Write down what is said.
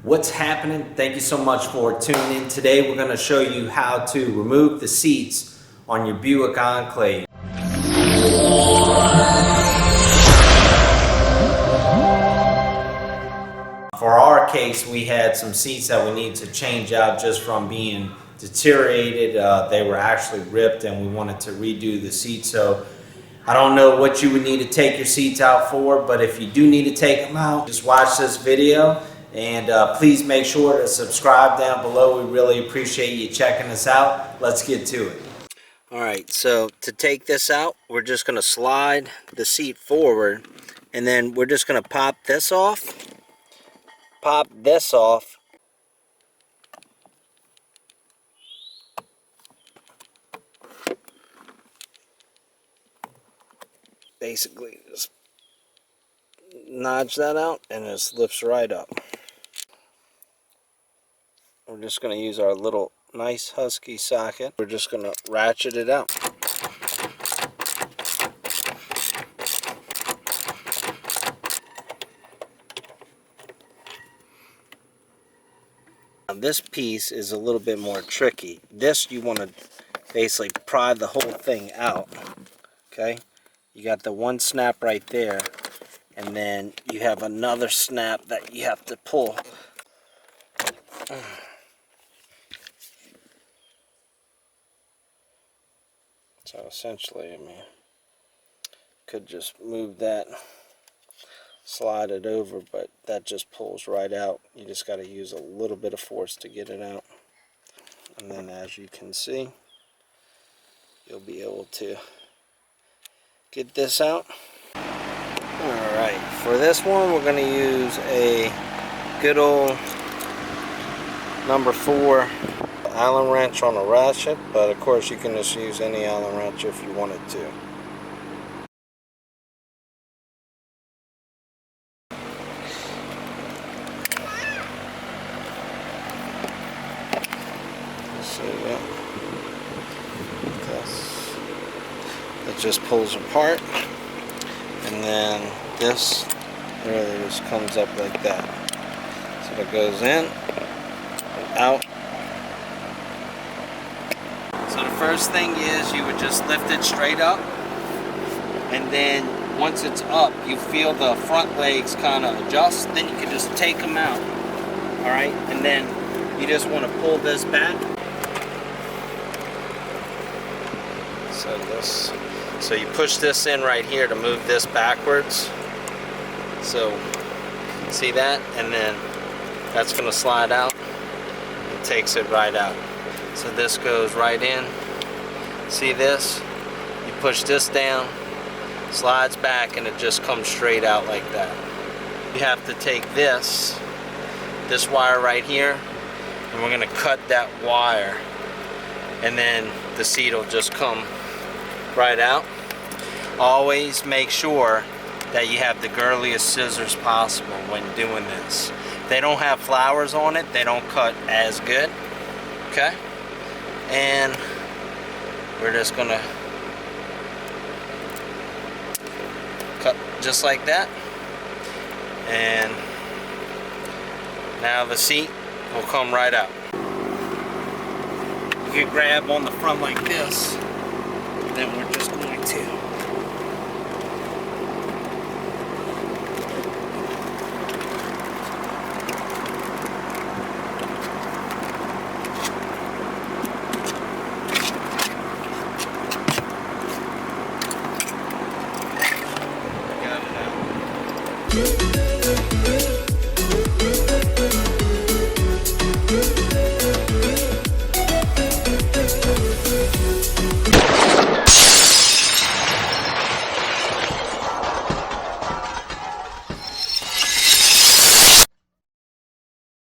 What's happening? Thank you so much for tuning in. Today we're going to show you how to remove the seats on your Buick Enclave. For our case, we had some seats that we needed to change out just from being deteriorated. They were actually ripped and we wanted to redo the seats. So I don't know what you would need to take your seats out for, but if you do need to take them out, just watch this video. And please make sure to subscribe down below. We really appreciate you checking us out. Let's get to it. Alright, so to take this out, we're just going to slide the seat forward, and then we're just going to pop this off. Pop this off. Basically, just nudge that out, and it just lifts right up. We're just going to use our little nice husky socket. We're just going to ratchet it out. Now this piece is a little bit more tricky. This you want to basically pry the whole thing out. Okay? You got the one snap right there, and then you have another snap that you have to pull. So essentially, could just move that, slide it over, but that just pulls right out. You just got to use a little bit of force to get it out. And then as you can see, you'll be able to get this out. Alright, for this one we're going to use a good old number 4 Allen wrench on a ratchet, but of course you can just use any Allen wrench if you wanted to. So yeah, it just pulls apart, and then this really just comes up like that. So it goes in and out. So the first thing is you would just lift it straight up, and then once it's up, you feel the front legs kind of adjust. Then you can just take them out. All right, and then you just want to pull this back. So you push this in right here to move this backwards. So see that, and then that's going to slide out. It takes it right out. So this goes right in. See this? You push this down, slides back, and it just comes straight out like that. You have to take this wire right here, and we're going to cut that wire, and then the seat will just come right out. Always make sure that you have the girliest scissors possible when doing this. If they don't have flowers on it, they don't cut as good. Okay? And we're just gonna cut just like that, and now the seat will come right out. You can grab on the front like this, and then we're just going to got it out.